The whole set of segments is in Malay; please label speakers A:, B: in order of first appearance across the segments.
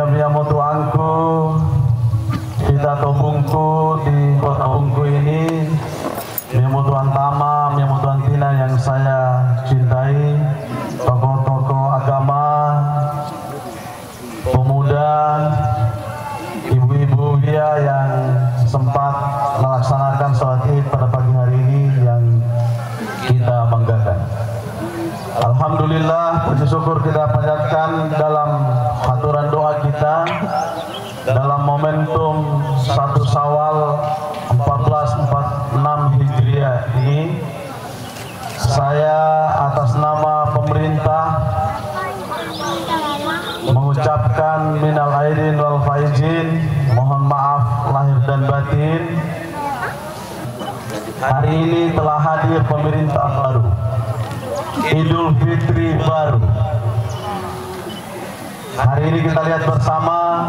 A: Miyamu tuanku, kita tobungku di kota Bungku ini, Miyamu Tuan Tama, Miyamu Tuan Tina yang saya cintai, tokoh-tokoh agama, pemuda, ibu-ibu dia yang sempat melaksanakan sholat Id pada pagi hari ini yang kita banggakan. Alhamdulillah, puji syukur kita panjatkan dalam haturan doa kita dalam momentum 1 Syawal 1446 Hijriah ini. Saya atas nama pemerintah mengucapkan minal aidin wal faizin, mohon maaf lahir dan batin. Hari ini telah hadir pemerintah baru, Idul Fitri baru. Hari ini kita lihat bersama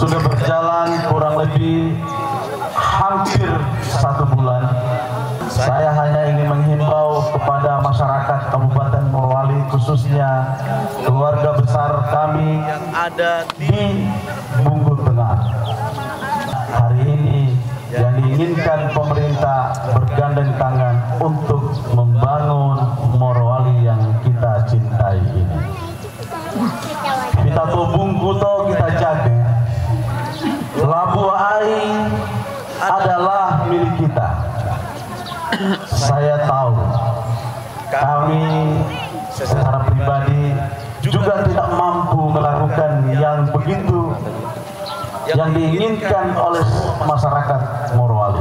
A: sudah berjalan kurang lebih hampir 1 bulan. Saya hanya ingin menghimbau kepada masyarakat Kabupaten Morowali, khususnya keluarga besar kami yang ada di Bungku Tengah. Hari ini yang diinginkan pemerintah bergandeng tangan untuk membangun Morowali yang kita cintai ini. Kita Bungku kita jaga. Labu Ai adalah milik kita. Saya tahu kami secara pribadi juga tidak mampu melakukan yang begitu yang diinginkan oleh masyarakat Morowali.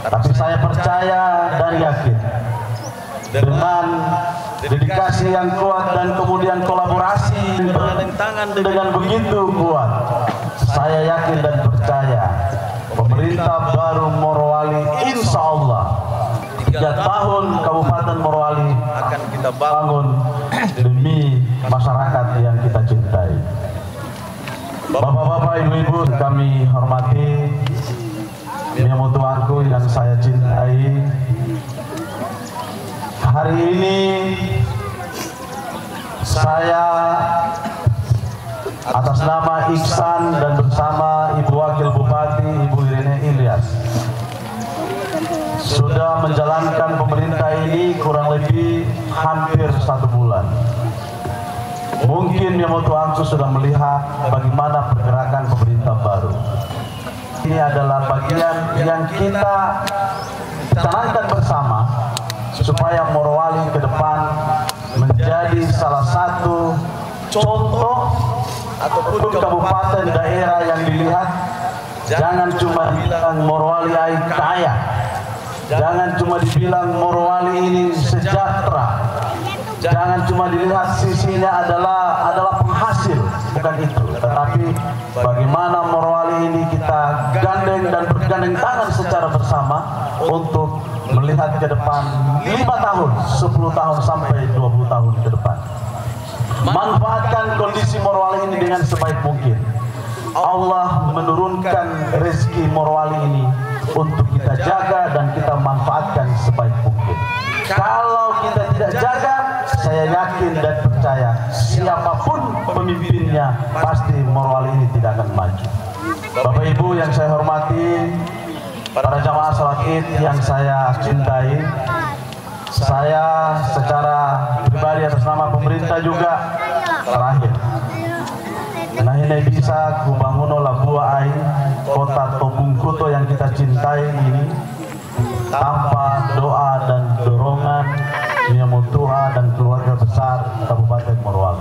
A: Tapi saya percaya dan yakin dengan dedikasi yang kuat dan kemudian kolaborasi dengan begitu kuat, saya yakin dan percaya pemerintah baru Morowali insya Allah 3 tahun Kabupaten Morowali akan kita bangun demi masyarakat yang kita cintai. Bapak-bapak, ibu-ibu kami hormati, Miyamu tuanku yang saya cintai, hari ini saya atas nama Iksan dan bersama Ibu Wakil Bupati Ibu Irene Ilyas sudah menjalankan pemerintah ini kurang lebih hampir 1 bulan. Mungkin Miyamu tuanku sudah melihat bagaimana pergerakan pemerintah baru. Ini adalah bagian yang kita canangkan bersama supaya Morowali ke depan menjadi salah satu contoh ataupun kabupaten daerah yang dilihat. Jangan cuma dibilang Morowali kaya, jangan cuma dibilang Morowali ini sejahtera, jangan cuma dilihat sisinya adalah penghasil, bukan itu. Tetapi bagaimana Morowali ini kita gandeng dan bergandeng tangan secara bersama untuk melihat ke depan 5 tahun, 10 tahun sampai 20 tahun ke depan. Manfaatkan kondisi Morowali ini dengan sebaik mungkin. Allah menurunkan rezeki Morowali ini untuk kita jaga dan kita manfaatkan sebaik mungkin. Kalau kita tidak jaga, saya yakin dan percaya siapapun pemimpinnya pasti Morowali ini tidak akan maju. Bapak Ibu yang saya hormati, para jamaah sholat Id yang saya cintai, saya secara pribadi atas nama pemerintah juga terakhir. Nah ini bisa kubangun Labu Ai, kota Tobungkuto yang kita cintai ini, tanpa doa dan dorongan Miyamu Tuhan dan keluarga besar Kabupaten Morowali.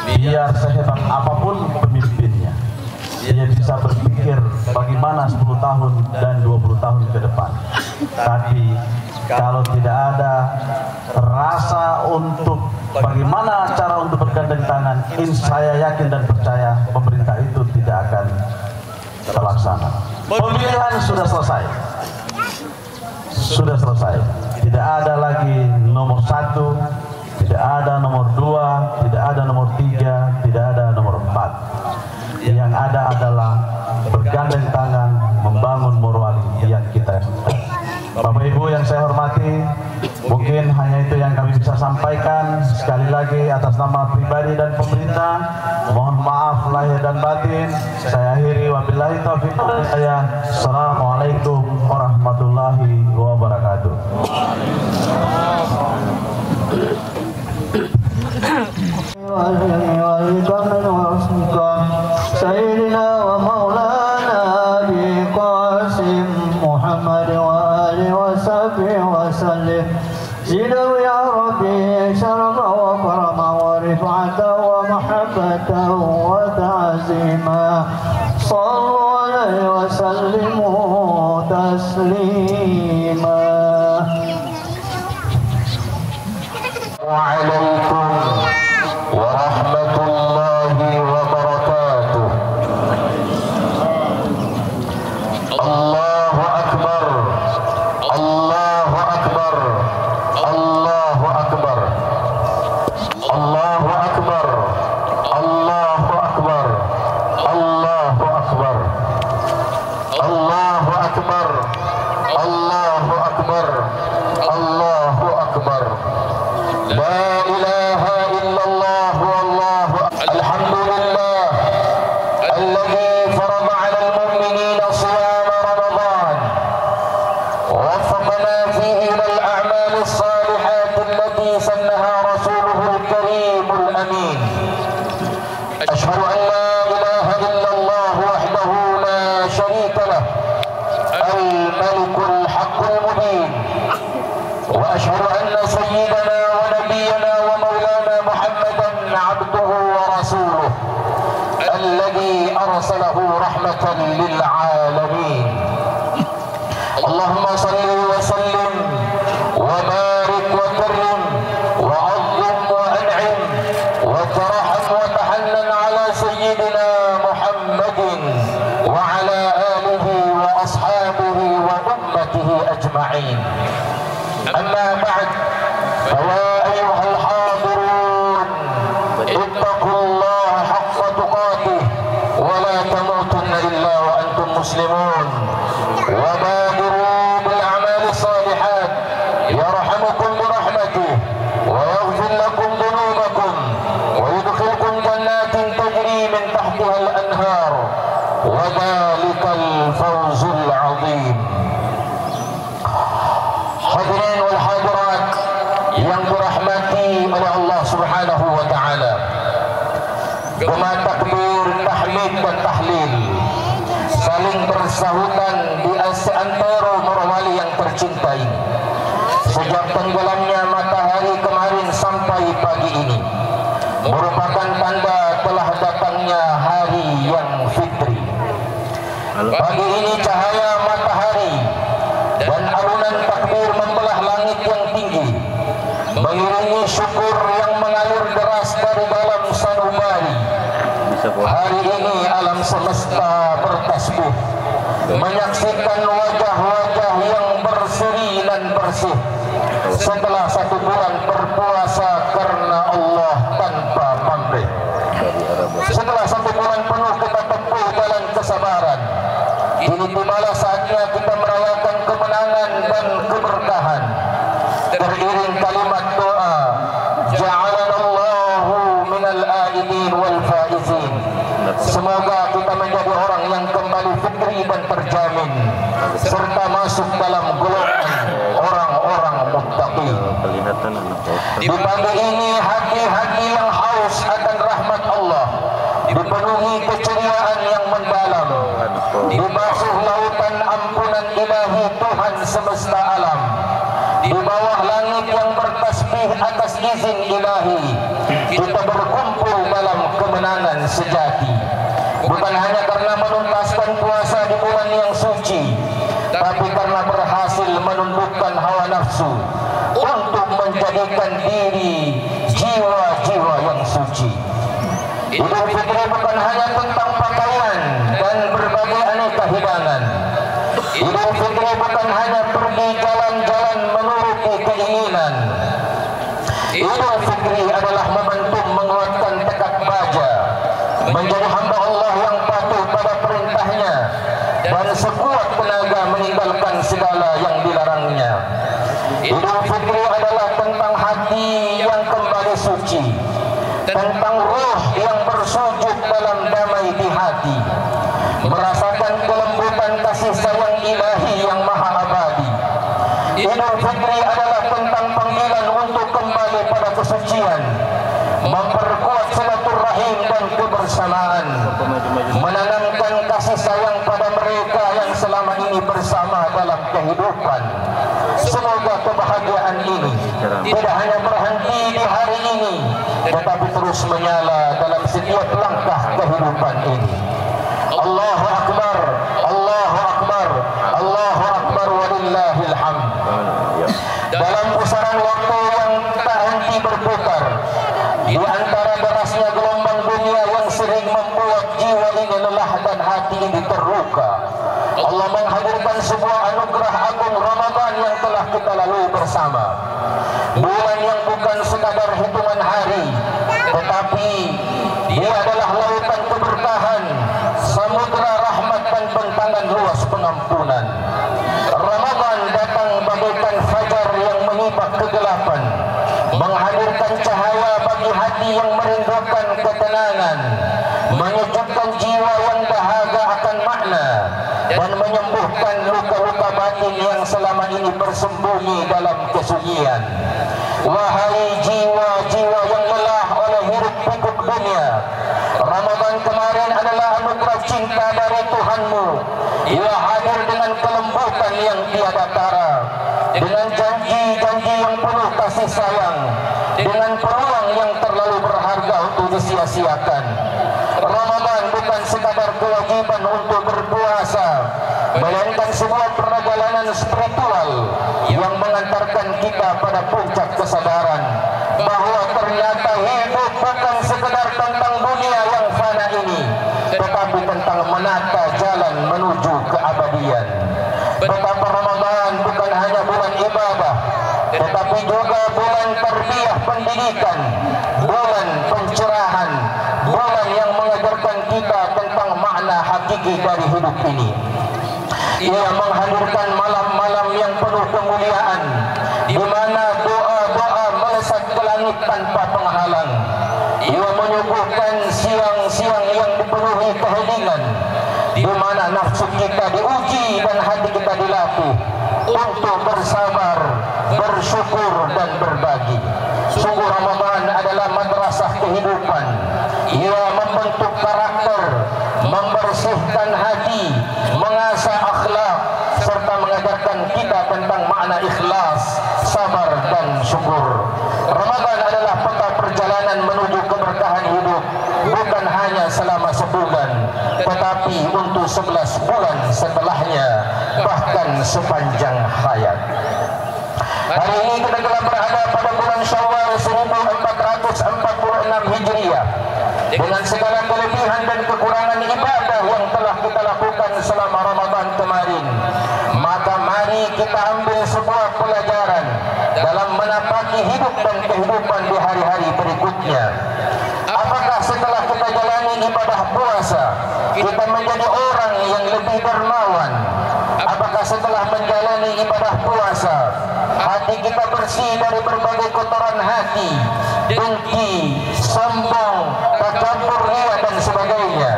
A: Biar sehebat apapun pemimpinnya, dia bisa berpikir bagaimana 10 tahun dan 20 tahun ke depan. Tapi kalau tidak ada rasa untuk bagaimana cara untuk bergandeng tangan, saya yakin dan percaya pemerintah itu tidak akan terlaksana. Pemilihan sudah selesai. Sudah selesai. Tidak ada lagi nomor 1, tidak ada nomor 2, tidak ada nomor 3, tidak ada nomor 4. Yang ada adalah bergandeng tangan membangun Morowali yang kita cintai. Bapak Ibu yang saya hormati, Mungkin hanya itu yang kami bisa sampaikan. Sekali lagi atas nama pribadi dan pemerintah, mohon maaf lahir dan batin. Saya akhiri, wabillahi taufiq wal hidayah. Assalamualaikum warahmatullahi wabarakatuh.
B: Sayyidina wa maulana Abi Qasim Muhammad wa alihi wa sahbihi wa sallim. Zidahu ya Rabbi syarafa wa karama wa rif'ata wa mahabbata wa ta'zima. Sallu alaihi wa sallimu taslima.
C: Wa'alaikum warahmatullahi wabarakatuh. Allahu Akbar, Allahu Akbar, Allahu Akbar, Allahu Akbar, Allahu Akbar, Allahu Akbar, Allahu Akbar, Allahu Akbar, Allahu Akbar. La ilaha illallah wallahu alhamdulillah alladhi farada 'ala al-mu'minina siyama Ramadan wa waffaqana fihi ila al-a'mal as-salihat allati sannaha rasuluhu al-karim al-amin. Ashhadu an la ilaha illallah wahdahu la sharika lah al-malik al-haqq al-mubin wa ashhadu anna sayyidana عبده ورسوله الذي أرسله رحمة للعالمين. اللهم صل وسلم وبارك وكرم وعظم وأنعم وترحم وتحنن على سيدنا محمد وعلى آله وأصحابه وأمته أجمعين. أما بعد، فيا أيها الحاضرون اتقوا الله حق تقاته ولا تموتن إلا وأنتم مسلمون وبادروا بالأعمال الصالحات يرحمكم برحمته ويغفر لكم ذنوبكم ويدخلكم جنات تجري من تحتها الأنهار وذلك الفوز العظيم. Hadirin wal hadirat yang dirahmati oleh Allah Subhanahu wa taala. Gema takbir, tahmid dan tahlil saling bersahutan di antara Morowali yang tercintai. Sejak tenggelamnya matahari kemarin sampai pagi ini merupakan tanda telah datangnya hari yang fitri. Pagi ini cahaya matahari dan alunan takbir membelah langit yang tinggi, mengiringi syukur yang mengalir deras dari dalam sanubari. Hari ini alam semesta bertasbih, menyaksikan wajah-wajah yang berseri dan bersih setelah 1 bulan berpuasa karena Allah tanpa pamrih. Setelah 1 bulan penuh kita tempuh jalan kesabaran, kini tibalah saatnya kita merayakan kemenangan dan keberkahan. Teriring kalimat doa, ja'alanallahu minal aidin wal faizin. Semoga kita menjadi orang yang kembali fitri dan terjamin serta masuk dalam golongan orang-orang muttaqin. Di pagi ini hati-hati yang haus akan rahmat Allah dipenuhi keceriaan yang mendalam, dibasuh lautan ampunan ilahi Tuhan semesta alam, di bawah langit yang bertasbih atas izin ilahi kita berkumpul dalam kemenangan sejati. Bukan hanya karena menuntaskan puasa di bulan yang suci, tapi karena berhasil menundukkan hawa nafsu untuk menjadikan diri jiwa-jiwa yang suci. Idul Fitri bukan hanya tentang pakaian dan berbagai aneka hidangan. Idul Fitri bukan hanya pergi jalan-jalan menuruti keinginan. Idul Fitri adalah momentum menguatkan tekad baja, menjadi hamba Allah yang patuh pada perintahnya dan sekuat tenaga meninggalkan segala yang dilarangnya. Idul Fitri adalah suci, tentang ruh yang bersujud dalam damai di hati, merasakan kelembutan kasih sayang ilahi yang maha abadi. Idul Fitri adalah tentang panggilan untuk kembali pada kesucian, memperkuat silaturahim dan kebersamaan, menanamkan kasih sayang pada mereka yang selama ini bersama dalam kehidupan. Semoga kebahagiaan ini tidak hanya berhenti di hari ini, tetapi terus menyala dalam setiap langkah kehidupan ini. Allahu Akbar, Allahu Akbar, Allahu Akbar, walillahil hamd. Dalam pusaran waktu yang tak henti berputar, di antara derasnya gelombang dunia yang sering membuat jiwa ini lelah dan hati ini terluka, Allah menghadirkan sebuah anugerah agung Ramadan yang telah kita lalui bersama. Bulan yang bukan sekadar hitungan hari, tetapi dia adalah lautan keberkahan, samudra rahmat dan bentangan luas pengampunan. Ramadan datang bagaikan fajar yang menyipak kegelapan, menghadirkan cahaya bagi hati yang merindukan ketenangan, menyejukkan jiwa yang dahaga akan makna, dan menyembuhkan luka-luka batin yang selama ini bersembunyi dalam kesunyian. Wahai jiwa-jiwa yang lelah oleh hiruk pikuk dunia, Ramadan kemarin adalah anugerah cinta dari Tuhanmu. Ia hadir dengan kelembutan yang tiada tara, dengan janji-janji yang penuh kasih sayang, dengan peluang yang terlalu berharga untuk disia-siakan. Ramadan bukan sekadar kewajiban untuk berpuasa, melainkan sebuah perjalanan spiritual yang mengantarkan kita pada puncak kesadaran bahwa ternyata hidup bukan sekedar tentang dunia yang fana ini, tetapi tentang menata jalan menuju keabadian. Betapa Ramadan bukan hanya bulan ibadah, tetapi juga bulan tarbiyah pendidikan, bulan pencerahan, bulan yang mengajarkan kita tentang makna hakiki dari hidup ini. Ia menghadirkan malam-malam yang penuh kemuliaan, di mana doa-doa melesat ke langit tanpa penghalang. Ia menyuguhkan siang-siang yang dipenuhi keheningan, di mana nafsu kita diuji dan hati kita dilatih untuk bersabar, bersyukur dan berbagi. Sungguh Ramadan adalah madrasah kehidupan. Ia membentuk karakter, membersihkan hati, mengasah akhlak, serta mengajarkan kita tentang makna ikhlas, sabar dan syukur. Ramadan adalah peta perjalanan menuju keberkahan hidup, bukan hanya selama sebulan, tetapi untuk 11 bulan setelahnya, bahkan sepanjang hayat. Hari ini kita telah berada pada bulan Syawal 1446 Hijriah, dengan segala kelebihan dan kekurangan ibadah yang telah kita lakukan selama Ramadan kemarin. Maka mari kita ambil sebuah pelajaran dalam menapaki hidup dan kehidupan di hari-hari berikutnya. Apakah setelah kita jalani ibadah puasa, kita menjadi orang yang lebih dermawan? Apakah setelah menjalani ibadah puasa, hati kita bersih dari berbagai kotoran hati, dengki, sombong, takabur, riya dan sebagainya?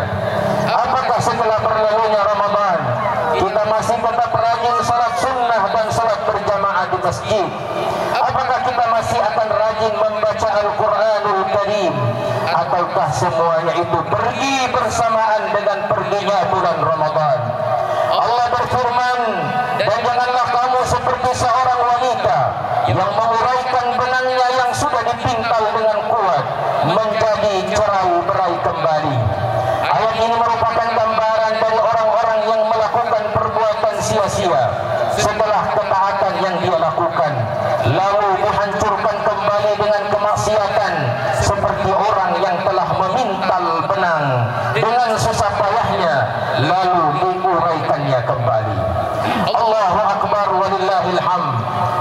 C: Apakah setelah berlalunya Ramadan, kita masih tetap rajin salat sunnah dan salat berjamaah di masjid? Apakah kita masih akan rajin membaca Al-Quranul Karim? Ataukah semuanya itu pergi bersamaan dengan perginya bulan Ramadan? Allah berfirman, dan janganlah kamu seperti seorang wanita yang menguraikan benangnya yang sudah dipintal dengan kuat menjadi cerai-berai kembali. Ayat ini merupakan gambaran dari orang-orang yang melakukan perbuatan sia-sia setelah ketaatan yang dia lakukan, lalu dihancurkan kembali dengan kemaksiatan, seperti orang yang telah memintal benang dengan susah payahnya lalu diuraikannya kembali. Allahu Akbar, walillahil hamd.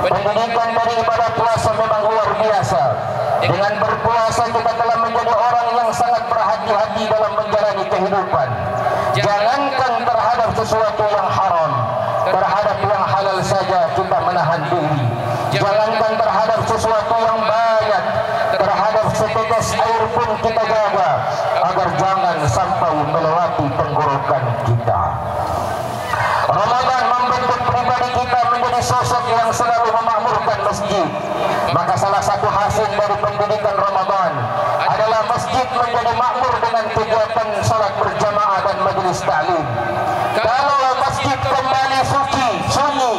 C: Pendidikan dari ibadah puasa memang luar biasa. Dengan berpuasa kita telah menjadi orang yang sangat berhati-hati dalam menjalani kehidupan. Jangankan terhadap sesuatu yang haram, terhadap yang halal saja kita menahan diri. Jangankan terhadap sesuatu yang banyak, terhadap setetes air pun kita jaga agar jangan sampai melewati tenggorokan kita. Ramadan membentuk pribadi kita menjadi sosok yang selalu memakmurkan masjid. Maka salah satu hasil dari pendidikan Ramadan adalah masjid menjadi makmur dengan kegiatan salat berjamaah dan majelis ta'lim. Kalau masjid kembali suci, sunyi,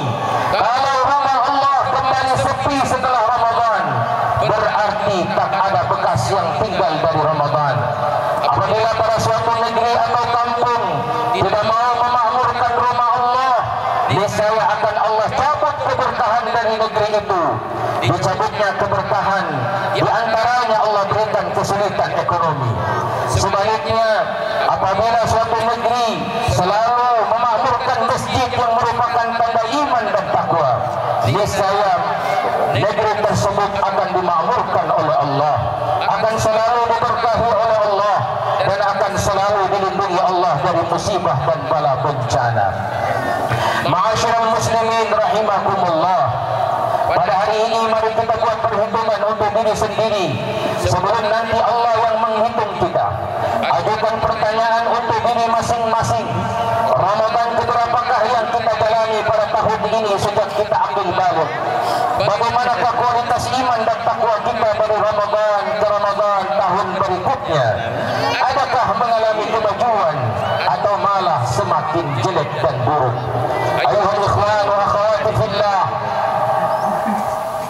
C: kalau rumah Allah kembali sepi setelah Ramadan, berarti tak ada bekas yang tinggal dari Ramadan. Apabila pada suatu negeri atau kampung tidak mau memakmurkan rumah Allah, niscaya akan Allah cabut keberkahan dari negeri itu. Dicabutnya keberkahan, di antaranya Allah berikan kesulitan ekonomi. Sebaliknya, apabila suatu negeri selalu memakmurkan masjid yang merupakan tanda iman dan takwa, niscaya negeri tersebut akan dimakmurkan oleh Allah, akan selalu diberkahi oleh Allah, dan akan selalu dilindungi Allah dari musibah dan bala bencana. Ma'asyiral muslimin rahimakumullah, pada hari ini mari kita buat perhitungan untuk diri sendiri sebelum nanti Allah yang menghitung kita. Ajukan pertanyaan untuk diri masing-masing. Ramadan keberapakah yang kita jalani pada tahun ini sejak kita ambil balik? Bagaimanakah kualitas iman dan takwa kita dari Ramadan ke Ramadan tahun berikutnya? Adakah mengalami kemajuan atau malah semakin jelek dan buruk? Ayuhal ikhwan wa akhwati fillah,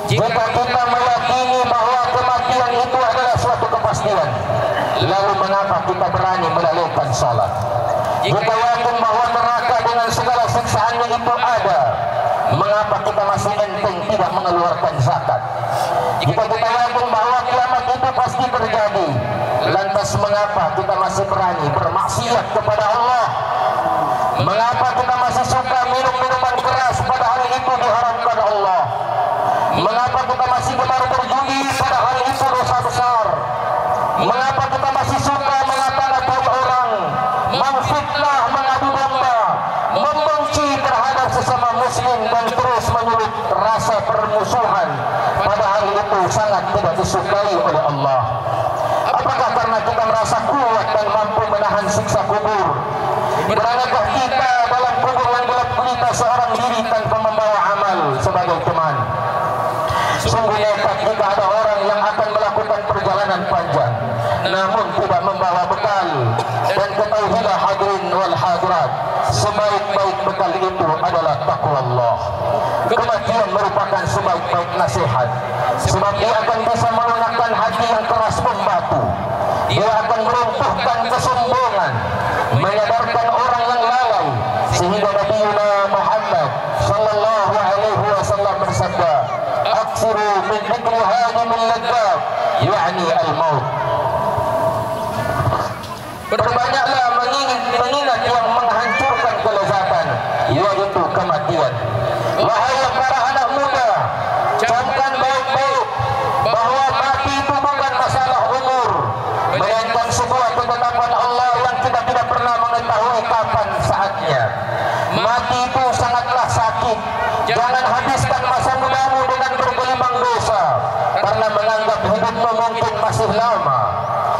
C: jika kita meyakini bahwa kematian itu adalah suatu kepastian, lalu mengapa kita berani melalaikan salat? Jika yakin bahwa neraka dengan segala siksaannya itu ada, mengapa kita masih enteng tidak mengeluarkan zakat? Jika kita yakin bahwa kiamat itu pasti terjadi, lantas mengapa kita masih berani bermaksiat kepada Allah? Mengapa kita masih suka minum minuman keras padahal itu diharamkan Allah? Mengapa kita masih gemar berjudi padahal itu dosa besar? Mengapa kita masih suka mengata-ngatai orang, memfitnah, mengadu domba, membenci terhadap sesama muslim dan terus menyulut rasa permusuhan padahal itu sangat tidak disukai oleh Allah? Apakah karena kita merasa kuat dan mampu menahan siksa kubur? Beranakah kita dalam kubur yang gelap gulita seorang diri tanpa membawa amal sebagai teman? Sungguh nekat jika ada orang yang akan melakukan perjalanan panjang namun tidak membawa bekal. Dan ketahuilah hadirin wal hadirat, sebaik-baik bekal itu adalah takwa Allah. Kematian merupakan sebaik-baik nasihat, sebab dia akan bisa melunakkan hati yang keras membatu. Dia akan meruntuhkan kesombongan, menyadarkan orang yang lalai, sehingga Nabi Muhammad sallallahu alaihi wasallam bersabda, "Aksiru min dzikri hadimil ladzat," yakni al-maut. Berbanyaklah mengingat yang menghancurkan kelezatan, yaitu kematian. Wahai para anak muda, camkan baik-baik bahwa mati itu bukan masalah umur, melainkan sebuah ketetapan Allah yang kita tidak pernah mengetahui kapan saatnya. Mati itu sangatlah sakit. Jangan habiskan masa mudamu dengan bergelimang dosa karena menganggap hidupmu mungkin masih lama.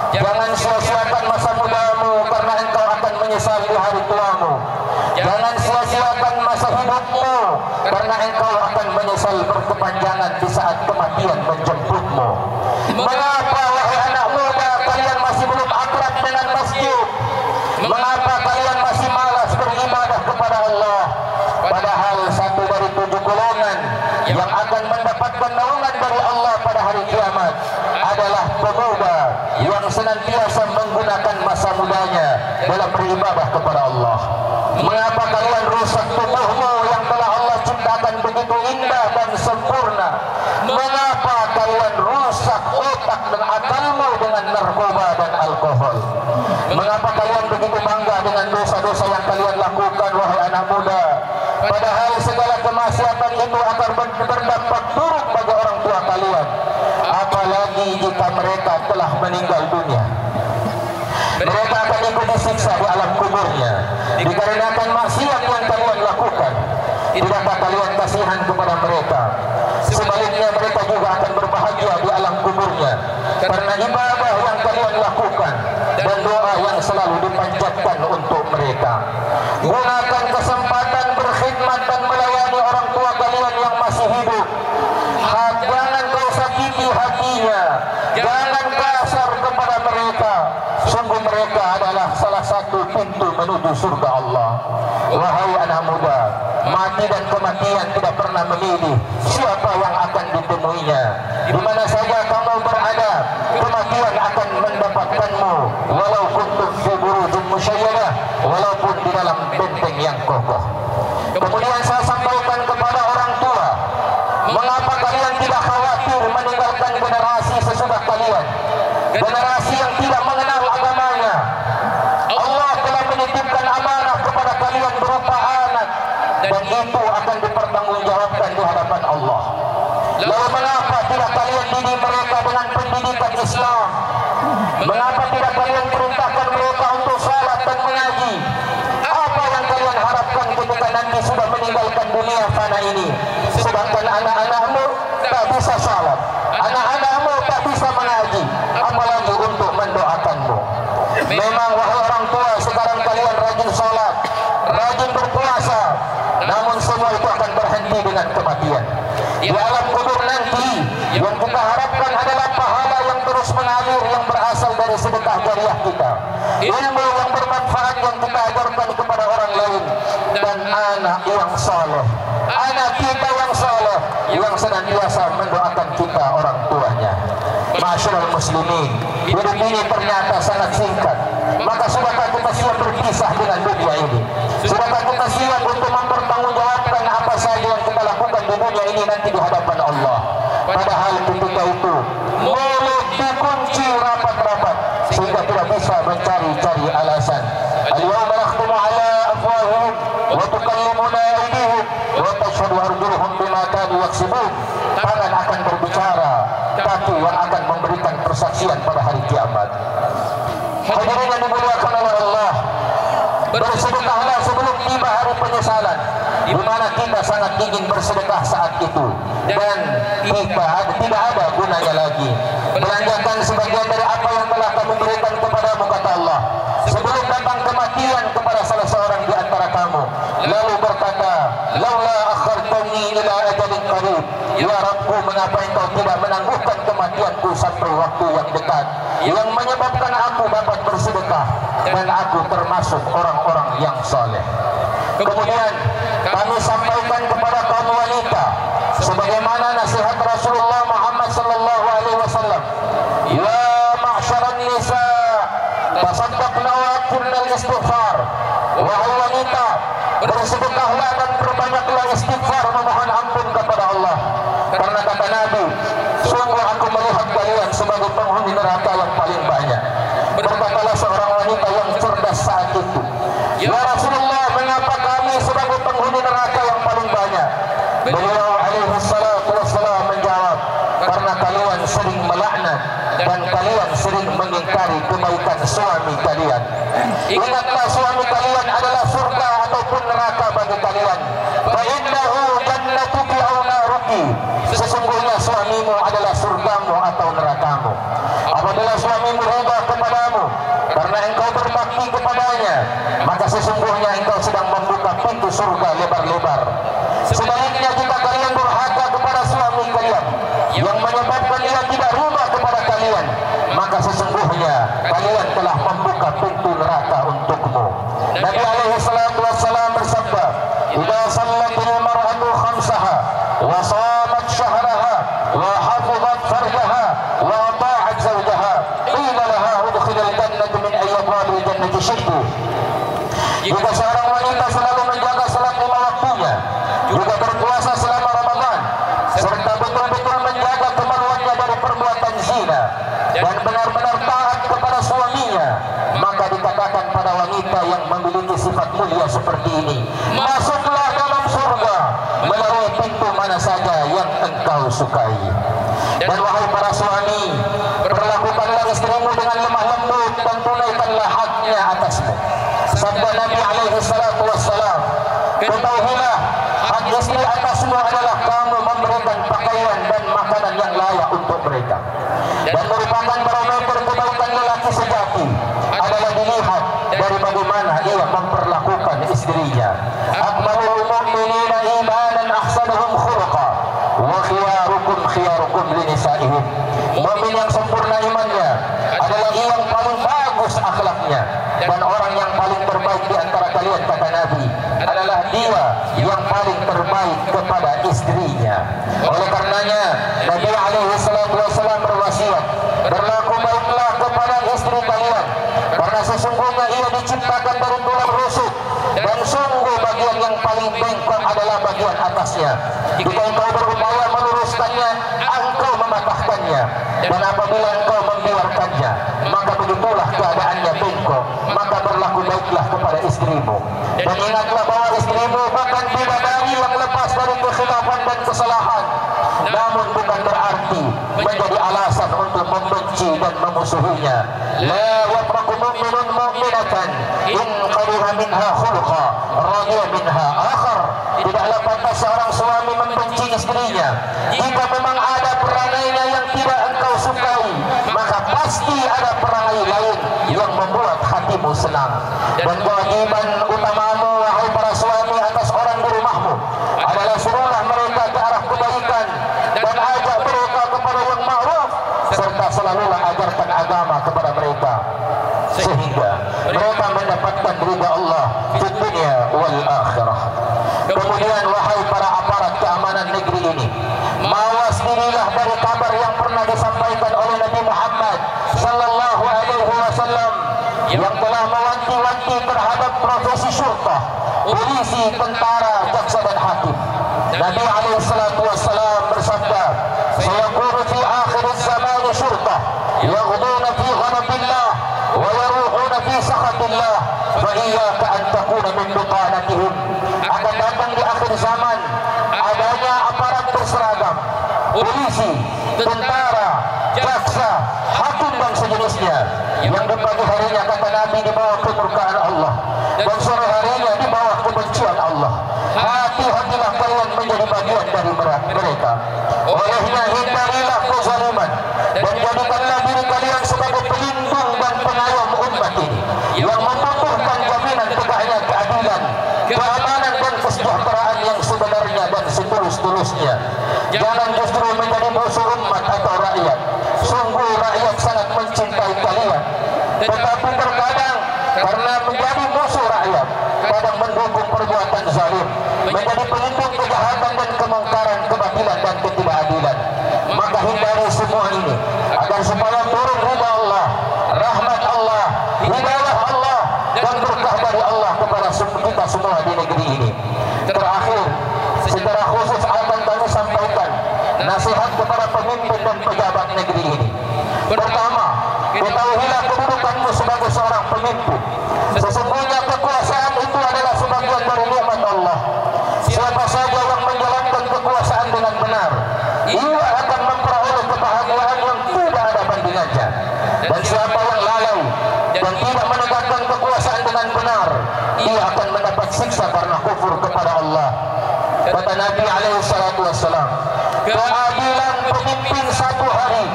C: Jangan sia-siakan masa mudamu karena engkau akan menyesal di hari tuamu. Jangan sia-siakan masa hidupmu karena engkau akan menyesal berkepanjangan di saat kematian menjemputmu. Mengapa wahai anak muda kalian masih belum akrab dengan masjid? Mengapa kalian masih malas beribadah kepada Allah? Padahal satu dari 7 golongan yang akan mendapatkan naungan dari Allah pada hari kiamat adalah pemuda yang senantiasa menggunakan masa mudanya dalam beribadah kepada Allah. Mengapa kalian rusak tubuhmu yang telah Allah ciptakan begitu indah dan sempurna? Mengapa kalian rusak otak dan akalmu dengan narkoba dan alkohol? Mengapa kalian begitu bangga dengan dosa-dosa yang kalian lakukan wahai anak muda? Padahal segala kemaksiatan itu akan berdampak buruk bagi orang tua kalian, apalagi jika mereka telah meninggal dunia. Mereka akan ikut disiksa di alam kuburnya dikarenakan maksiat yang kalian lakukan. Tidakkah kalian kasihan kepada mereka? Sebaliknya mereka juga akan berbahagia di alam kuburnya karena ibadah Gunakan kesempatan berkhidmat dan melayani orang tua kalian yang masih hidup. Jangan kau sakiti hatinya, jangan kasar kepada mereka. Sungguh mereka adalah salah satu pintu menuju surga Allah. Wahai anak muda, mati dan kematian tidak pernah memilih siapa yang akan ditemuinya. Di mana saja kamu berada, kematian akan mendapatkanmu. Walau kuntum fi burujin musyayyadah, walaupun di dalam benteng yang kokoh. Kemudian saya sampaikan kepada orang tua, mengapa kalian tidak khawatir meninggalkan generasi sesudah kalian, generasi yang tidak mengenal agamanya. Allah telah menitipkan amanah kepada kalian berupa anak, dan itu akan dipertanggungjawabkan di hadapan Allah. Lalu mengapa tidak kalian didik mereka dengan pendidikan Islam? Mengapa tidak kalian perintahkan mereka untuk salat dan mengaji? Apa yang kalian harapkan ketika nanti sudah meninggalkan dunia fana ini? Sedangkan anak-anakmu tak bisa salat, anak-anakmu tak bisa mengaji, apalagi untuk mendoakanmu. Memang wahai orang tua, sekarang kalian rajin salat, rajin berpuasa, namun semua itu akan berhenti dengan kematian. Di alam kubur nanti, yang kita harapkan adalah pahala yang terus mengalir, yang berasal dari sedekah jariah kita, ilmu yang bermanfaat yang kita ajarkan kepada orang lain, dan anak yang saleh, anak kita yang saleh, yang senantiasa mendoakan kita orang tuanya. Masyaallah muslimin, hidup ini ternyata sangat singkat. Maka sudahkah kita siap berpisah dengan dunia ini? Sudahkah kita siap untuk mempertanggungjawabkan apa saja yang kita lakukan di dunia ini nanti di hadapan Allah? Padahal ketika itu mulut dikunci rapat-rapat sehingga tidak bisa mencari-cari alasan. Al-yawma nakhtimu ala afwahihim wa tukallimuna aydihim wa tashhadu arjuluhum bima kanu yaksibun. Tangan akan berbicara, kaki yang akan memberikan persaksian pada hari kiamat. Hadirin yang dimuliakan oleh Allah, bersedekahlah sebelum tiba hari penyesalan, di mana kita sangat ingin bersedekah saat itu dan tidak ada gunanya lagi. Belanjakan sebagian dari apa yang telah kami berikan kepadamu, kata Allah, sebelum datang kematian kepada salah seorang di antara kamu, lalu berkata, laula akhartani ila ajalin qarib, ya Rabbku, mengapa engkau tidak menangguhkan kematianku sampai waktu yang dekat, yang menyebabkan aku dapat bersedekah dan aku termasuk orang-orang yang saleh. Kemudian kami sampaikan kepada kaum wanita sebagaimana nasihat Rasulullah Muhammad sallallahu alaihi wasallam, ya ma'syaran nisa tasaddaqna wa akthirna istighfar. Wahai wanita, bersedekahlah dan perbanyaklah istighfar, memohon ampun kepada Allah. Karena kata Nabi, sungguh aku melihat kalian sebagai penghuni neraka yang paling banyak. Berkatalah seorang wanita yang cerdas saat itu, ya Rasulullah, mengapa kami sebagai penghuni neraka yang paling banyak? Beliau alaihi salatu wassalam menjawab, karena kalian sering melaknat dan kalian sering mengingkari kebaikan suami kalian. Ingatlah, suami kalian adalah surga ataupun neraka bagi kalian. Fa innahu jannatuki aw naruki, sesungguhnya suamimu adalah surgamu atau nerakamu. Apabila suamimu ridha kepadamu karena engkau berbakti kepadanya, maka sesungguhnya engkau sedang membuka pintu surga lebar-lebar. Sebaliknya, jika kalian durhaka kepada suami kalian yang menyebabkan dia tidak ridha kepada kalian, maka sesungguhnya kalian telah membuka pintu neraka untukmu. Nabi alaihi salatu wassalam bersabda, idza sallatil mar'atu khamsaha wa shamat syahraha wa hafizat farjaha wa ata'at zawjaha qila laha udkhilil jannata min ayyabwabil jannati syi'tu. Jika seorang wanita selalu menjaga salat lima waktunya, juga berpuasa selama Ramadan, serta betul-betul menjaga kemaluannya dari perbuatan zina dan benar-benar taat kepada suaminya, maka dikatakan pada wanita yang memiliki sifat mulia seperti ini, masuklah dalam surga melalui pintu mana saja yang engkau sukai. Dan wahai para suami, perlakukanlah istrimu dengan lemah lembut dan tunaikanlah haknya atasmu. Sabda Nabi alaihi salatu wassalam, ketahuilah hak istri atasmu adalah kamu memberikan pakaian dan makanan yang layak untuk mereka. Dan merupakan barometer kebaikan lelaki sejati adalah dilihat dari bagaimana ia memperlakukan istri dia yang paling terbaik kepada istrinya. Oleh karenanya Nabi SAW berwasiat, berlaku baiklah kepada istri kalian, karena sesungguhnya ia diciptakan dari tulang rusuk, dan sungguh bagian yang paling bengkok adalah bagian atasnya. Jika engkau berupaya meluruskannya, engkau mematahkannya, dan apabila engkau membiarkannya, maka begitulah keadaannya bengkok. Maka berlaku baiklah kepada istrimu, dan ingatlah bahwa istrimu bukan bidadari yang lepas dari kekhilafan dan kesalahan, namun bukan berarti menjadi alasan untuk membenci dan memusuhinya. La yafraqu mu'minun mu'minatan in kariha minha khuluqa radiya minha akhar. Tidaklah pantas seorang suami membenci istrinya jika memang ada perangainya yang tidak engkau sukai, maka pasti ada perangai lain yang membuat hatimu senang. Dan kewajiban utamamu wahai para suami atas orang di rumahmu adalah suruhlah mereka ke arah kebaikan dan ajak mereka kepada yang ma'ruf, serta selalulah ajarkan agama kepada mereka sehingga mereka mendapatkan ridha Allah di dunia wal akhirah. Kemudian wahai para aparat keamanan negeri ini, mawas dirilah dari kabar yang pernah disampaikan oleh Nabi Muhammad sallallahu alaihi wasallam yang telah mewanti-wanti terhadap profesi syurtah, polisi, tentara, jaksa dan hakim. Nabi alaihi salatu wasallam bersabda, "Sayakunu fi akhir zaman syurtah yaghduna fi ghadabillah wa yaruhuna fi sakhatillah fa iyyaka an takuna min biqanatihim." Akan datang di akhir zaman adanya aparat berseragam, polisi, tentara, jaksa, hakim dan sejenisnya, yang di pagi harinya kata Nabi di bawah kemurkaan Allah, dan sore harinya di bawah kebencian Allah. Hati-hatilah kalian menjadi bagian dari mereka. Olehnya hindarilah kezaliman dan jadikanlah diri kalian sebagai pelindung dan pengayom umat ini yang membutuhkan jaminan tegaknya keadilan, keamanan dan kesejahteraan yang sebenarnya dan setulus-tulusnya. Jangan justru menjadi musuh umat atau rakyat. Sungguh rakyat sangat mencintai kalian, tetapi terkadang karena menjadi musuh rakyat, kadang mendukung perbuatan zalim, menjadi pelindung kejahatan dan kemungkaran, kebatilan dan ketidakadilan. Maka hindari semua ini agar supaya turun ridha Allah, rahmat Allah, hidayah Allah dan berkah dari Allah kepada kita semua di negeri ini. Terakhir, secara khusus akan kami sampaikan nasihat kepada pemimpin dan pejabat negeri ini. Pertama, ketahuilah kedudukanmu sebagai seorang pemimpin. Sesungguhnya kekuasaan itu adalah sebagian dari nikmat Allah. Siapa saja yang menjalankan kekuasaan dengan benar, ia akan memperoleh kebahagiaan yang tidak ada bandingannya. Dan siapa yang lalai dan tidak menegakkan kekuasaan dengan benar, ia akan mendapat siksa karena kufur kepada Allah. Kata Nabi alaihi salatu wassalam, keadilan pemimpin satu hari,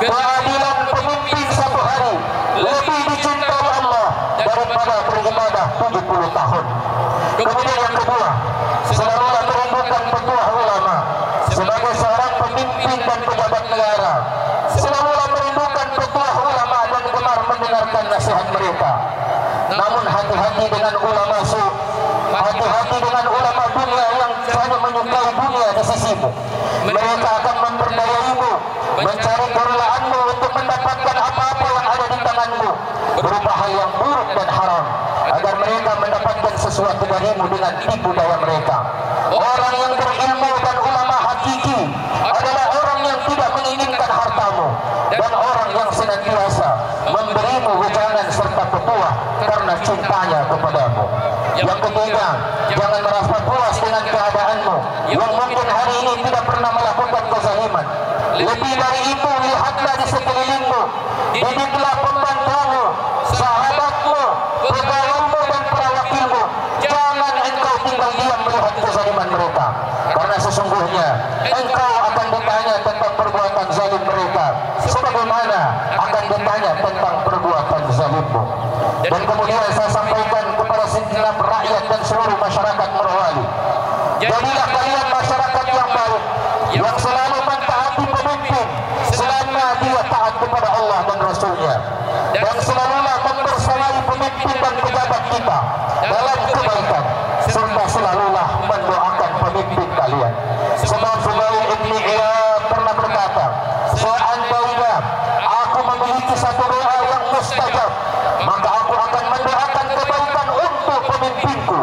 C: keadilan pemimpin satu hari lebih dicintai Allah daripada beribadah 70 tahun. Kemudian yang kedua, selalulah merindukan petua ulama sebagai seorang pemimpin dan pejabat negara. Selalulah merindukan petua ulama dan gemar mendengarkan nasihat mereka. Namun hati-hati dengan ulama su, hati-hati dengan ulama dunia yang hanya menyukai dunia di sisimu. Mereka akan memperdayaimu, mencari kerelaanmu untuk mendapatkan apa-apa yang ada di tanganmu berupa hal yang buruk dan haram, agar mereka mendapatkan sesuatu darimu dengan tipu daya mereka. Orang yang berilmu dan ulama hakiki adalah orang yang tidak menginginkan hartamu dan orang yang senantiasa memberimu wejangan serta petuah karena cintanya kepadamu. Yang ketiga, jangan merasa puas dengan keadaanmu yang mungkin hari ini tidak pernah melakukan kezaliman. Lebih dari itu, lihatlah di sekelilingmu, didiklah pembantumu, sahabatmu, pegawaimu dan perawakilmu. Jangan engkau tinggal diam melihat kezaliman mereka, karena sesungguhnya engkau akan ditanya tentang perbuatan zalim mereka, sebagaimana akan ditanya tentang perbuatan zalimmu. Dan kemudian saya sampaikan kepada segenap rakyat dan seluruh masyarakat Morowali, jadilah kalian masyarakat yang baik, yang selalu mentaati pemimpin selama dia taat kepada Allah dan Rasulnya, dan selalulah membersamai pemimpin dan pejabat kita dalam kebaikan, serta selalu mustajab, maka aku akan mendoakan kebaikan untuk pemimpinku.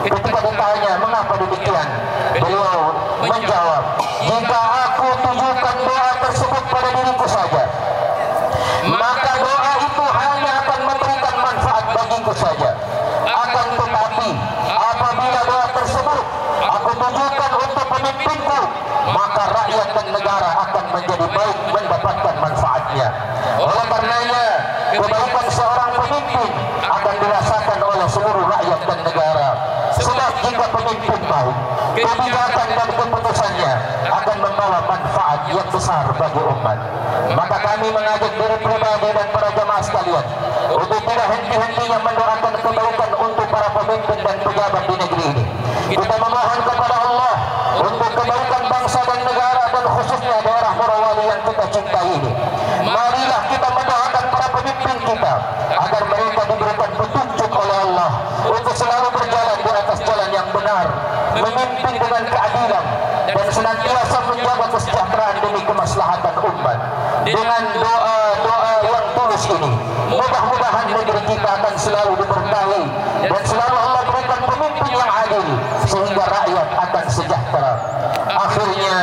C: Ketika ditanya mengapa demikian, beliau menjawab, jika aku tujukan doa tersebut pada diriku saja, maka doa itu hanya akan memberikan manfaat bagiku saja. Akan tetapi apabila doa tersebut aku tujukan untuk pemimpinku, maka rakyat dan negara akan menjadi baik, mendapatkan manfaatnya. Oleh karenanya, kebaikan seorang pemimpin akan dirasakan oleh seluruh rakyat dan negara. Sebab jika pemimpin baik, kebijakan dan keputusannya akan membawa manfaat yang besar bagi umat. Maka kami mengajak diri pribadi dan para jamaah sekalian untuk tidak henti-hentinya mendoakan kebaikan untuk para pemimpin dan pejabat di negeri ini. Kita memohon kepada Allah untuk kebaikan bangsa dan negara, dan khususnya daerah Morowali yang kita cintai ini. Marilah kita mendoakan para pemimpin kita agar mereka diberikan petunjuk oleh Allah untuk selalu berjalan di atas jalan yang benar, memimpin dengan keadilan, dan senantiasa menjaga kesejahteraan demi kemaslahatan umat. Dengan doa-doa yang tulus ini, mudah-mudahan negeri kita akan selalu diberkahi dan selalu Allah berikan pemimpin yang adil sehingga rakyat akan sejahtera. Akhirnya,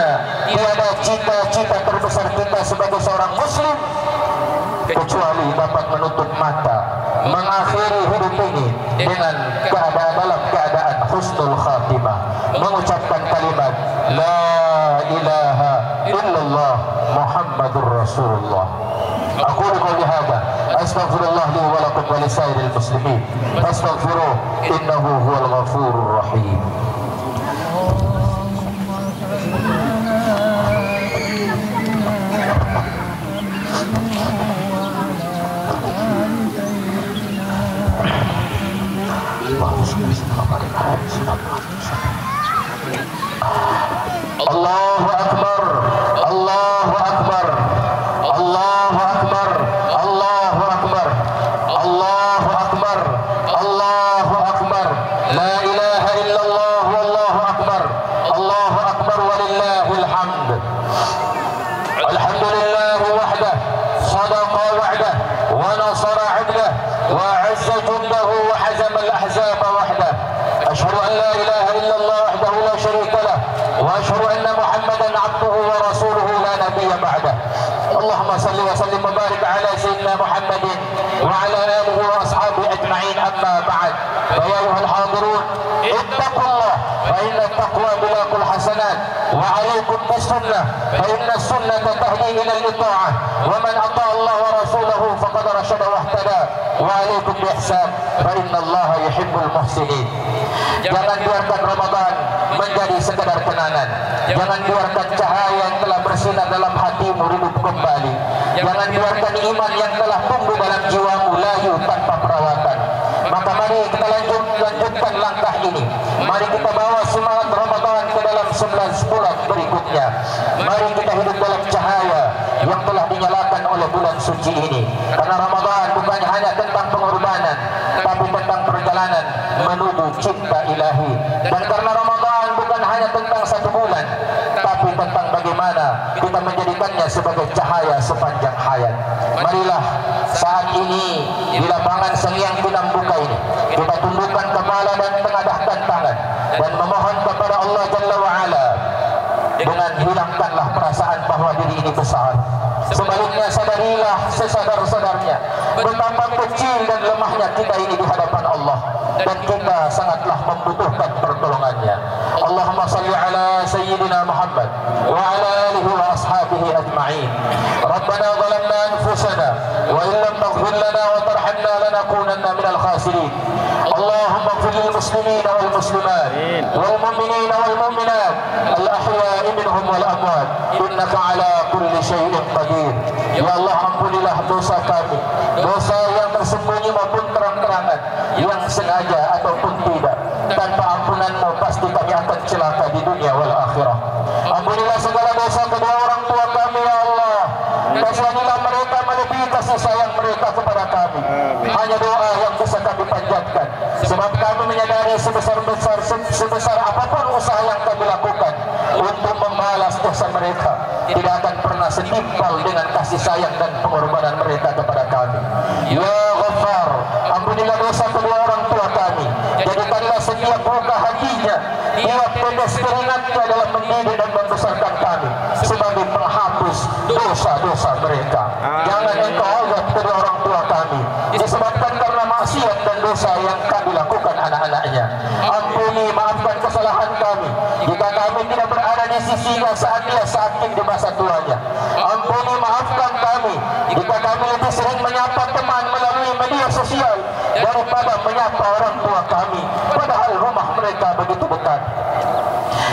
C: tiada cita-cita terbesar kita sebagai seorang muslim kecuali dapat menutup mata, mengakhiri hidup ini dengan dalam keadaan husnul khatimah, mengucapkan kalimat la ilaha illallah Muhammadur Rasulullah. Aku qouli hadza astaghfirullah li wa lakum wa lisairil muslimin fastaghfiruh innahu huwal ghafurur rahim. Allahu Akbar, Allahu Akbar, Allahu Akbar, Allahu Akbar, Allahu Akbar, Allahu Akbar, la ilaha illallah wallahu akbar, Allahu Akbar walillahil hamd. Alhamdulillah wahdah, sadaqa wa'dah, wa nasara 'abdah, wa 'azza jundahu wa hazama al-ahzab wahdah. Ashhadu an la ilaha illallah wahdahu la sharika lah, wa ashhadu anna Muhammadan 'abduhu wa rasuluhu la nabiyya ba'dah. Allahumma salli wa sallim wa barik ala sayyidina Muhammadin wa ala alihi wa ashabihi ajma'in, amma ba'd. Fa ya ayyuhal hadirun, ittaqullah fa inna at-taqwa bilaqul hasanat, wa 'alaykum bis-sunnah fa inna as-sunnata tahdi ila al-ita'ah, wa man ata'a Allah wa rasulahu faqad rashada wa ihtada, wa 'alaykum bi ihsan fa inna Allah yuhibbul muhsinin. Jangan biarkan Ramadan menjadi sekadar kenangan. Jangan biarkan cahaya yang telah bersinar dalam hatimu redup kembali. Jangan biarkan iman yang telah tumbuh dalam jiwamu layu tanpa perawatan. Maka mari kita lanjutkan langkah ini. Mari kita bawa semangat Ramadan ke dalam 11 bulan berikutnya. Mari kita hidup dalam cahaya yang telah dinyalakan oleh bulan suci ini. Karena Ramadan bukan hanya tentang pengorbanan, tapi tentang perjalanan menuju cinta ilahi. Dan karena Ramadan bukan hanya tentang satu bulan, tapi tentang bagaimana kita menjadikannya sebagai cahaya sepanjang hayat. Marilah saat ini di lapangan Sengyang Pinambuka ini kita tundukkan kepala dan tengadahkan tangan dan memohon kepada Allah Jalla wa'ala dengan hilangkanlah perasaan bahwa diri ini besar. Sebaliknya sadarilah sesadar-sadarnya betapa kecil dan lemahnya kita ini di hadapan Allah, dan kita sangatlah membutuhkan pertolongannya. Allahumma salli ala sayyidina Muhammad wa ala alihi wa ashabihi ajma'in. Rabbana zalamna anfusana wa in lam taghfir lana wa tarhamna lanakunanna minal khasirin. Allahumma ighfir lil muslimina wal muslimat wal mu'minina wal mu'minat al ahya'i minhum wal amwat innaka ala kulli syai'in qadir. Ya Allah, ampunilah dosa kami, dosa yang tersembunyi maupun terang-terangan, yang sengaja ataupun tidak. Tanpa ampunanmu pasti kami akan celaka di dunia wal akhirah. Ampunilah segala dosa kedua orang tua kami, ya Allah. Kasihanilah mereka melebihi kasih sayang mereka kepada kami. Hanya doa yang bisa kami panjatkan, sebab kami menyadari sebesar apapun usaha yang kami lakukan untuk membalas dosa mereka tidak akan pernah setimpal dengan kasih sayang dan pengorbanan mereka kepada kami. Ya eksperimennya dalam mendidik dan membesarkan kami sebagai penghapus dosa-dosa mereka. Jangan engkau azab kedua orang tua kami disebabkan karena maksiat dan dosa yang kami lakukan anak-anaknya. Ampuni, maafkan kesalahan kami jika kami tidak berada di sisinya saat dia sakit di masa tuanya. Ampuni, maafkan kami jika kami lebih sering menyapa teman melalui media sosial daripada menyapa orang tua kami, padahal rumah mereka begitu dekat.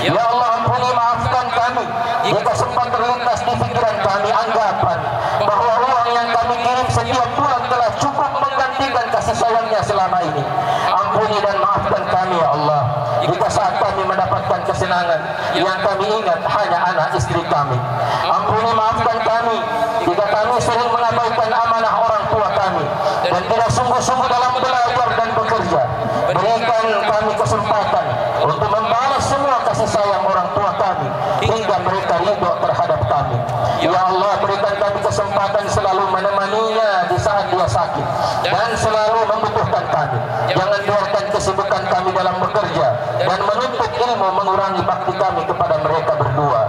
C: Ya Allah, ampuni, maafkan kami jika sempat terlintas di pikiran kami anggapan bahwa uang yang kami kirim setiap bulan telah cukup menggantikan kasih sayangnya selama ini. Ampuni dan maafkan kami ya Allah jika saat kami mendapatkan kesenangan yang kami ingat hanya anak istri kami. Ampuni, maafkan kami jika kami sering mengabaikan amanah orang tua kami dan tidak sungguh-sungguh dalam belajar dan bekerja. Berikan kami kesempatan untuk membalas semua kasih sayang orang tua kami hingga mereka ridho terhadap kami. Ya Allah, berikan kami kesempatan selalu menemaninya di saat dia sakit dan selalu membutuhkan kami. Jangan biarkan kesibukan kami dalam bekerja dan menuntut ilmu mengurangi bakti kami kepada mereka berdua.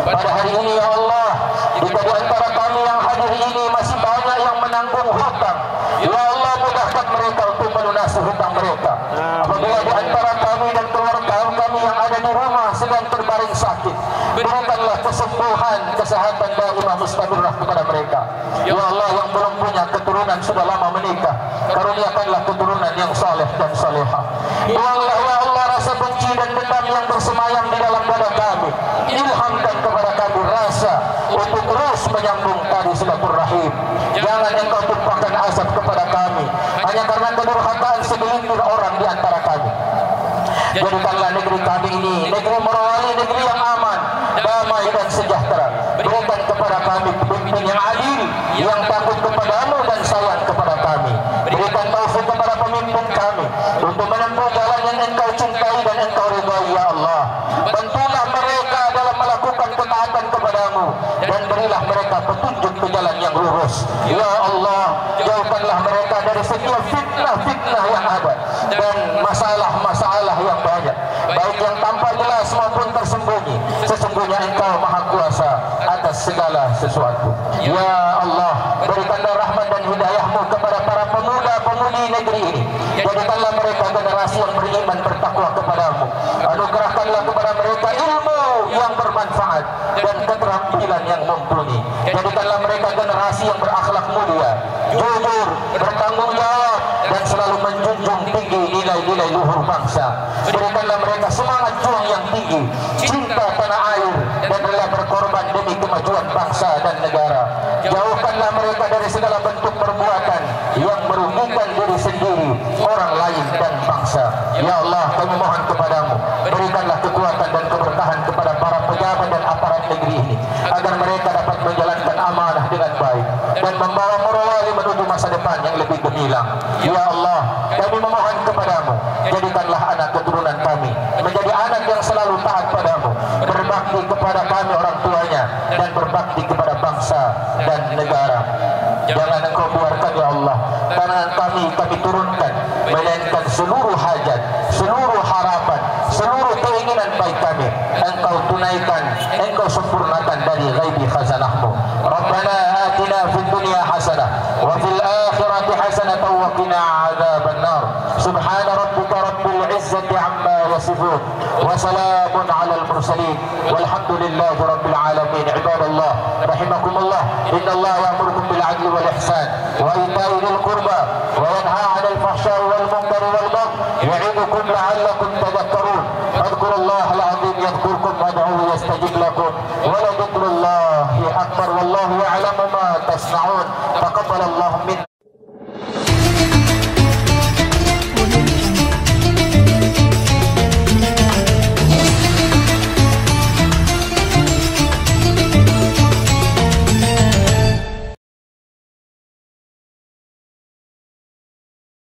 C: Pada hari ini ya Allah, jika di antara kami yang hadir ini masih banyak yang menanggung hutang, ya Allah, mudahkan mereka untuk melunasi hutang mereka. Apabila di antara kami dan keluarga kami yang ada di rumah sedang terbaring sakit, berikanlah kesembuhan, kesehatan daimah mustamirah kepada mereka. Ya Allah, yang belum punya keturunan sudah lama menikah, karuniakanlah keturunan yang saleh dan salehah. Buanglah ya Allah rasa benci dan dendam yang bersemayam di dalam dada kami. Ilhamkan kepada kami rasa untuk terus menyambung tali silaturahim. Jangan engkau tumpahkan azab kepada kami hanya karena kedurhakaan segelintir orang di antara kami. Jadikanlah negeri kami ini negeri Morowali, negeri yang aman, damai dan sejahtera. Berikan kepada kami pemimpin yang adil, yang takut kepadamu dan sayang kepada kami. Berikan taufik kepada pemimpin kami untuk menempuh jalan yang engkau cintai dan engkau ridhai ya Allah. Bantulah mereka dalam melakukan ketaatan kepadamu dan berilah mereka petunjuk ke jalan yang lurus. Ya Allah, jauhkanlah mereka dari setiap fitnah-fitnah yang ada dan masalah-masalah yang banyak, baik yang tampak jelas maupun tersembunyi. Sesungguhnya engkau maha kuasa atas segala sesuatu. Ya Allah, berikanlah rahmat dan hidayahmu kepada para pemuda-pemudi negeri ini. Jadikanlah mereka generasi yang beriman bertakwa kepadamu. Anugerahkanlah kepada mereka ilmu yang bermanfaat dan keterampilan yang mumpuni. Jadikanlah mereka generasi yang berakhlak mulia, jujur, bertanggung jawab dan selalu menjunjung tinggi nilai-nilai luhur bangsa. Berikanlah mereka semangat juang yang tinggi, cinta tanah air dan rela berkorban demi kemajuan bangsa dan negara. Jauhkanlah mereka dari segala bentuk perbuatan yang merugikan diri sendiri, orang lain dan bangsa. Ya Allah, kami mohon kepadamu, berikanlah kekuatan dan keberkahan kepada para pejabat dan aparat negeri ini agar mereka dapat menjalankan amanah dengan baik dan membawa Morowali menuju masa depan yang lebih gemilang. Ya Allah, kami memohon kepadamu, jadikanlah anak keturunan kami menjadi anak yang selalu taat padamu, berbakti kepada kami orang tuanya dan berbakti kepada bangsa dan negara. Jangan engkau biarkan ya Allah tangan kami turunkan, melainkan seluruh hajat, seluruh harapan, seluruh keinginan baik kami engkau tunaikan, engkau sempurnakan dari ghaibi khazanahmu. Rabbana atina fid dunya hasanah wa fil akhirati hasanah wa qina adzaban nar. Subhana rabbika rabbil izzati amma yasifun wa salamun alal mursalin walhamdulillahi rabbil alamin. Ibadallah rahimakumullah, innallaha ya'murukum bil adli wal ihsan wa ita'i dzil qurba wa yanha 'anil fahsya'i wal munkari wal baghi ya'idukum la'allakum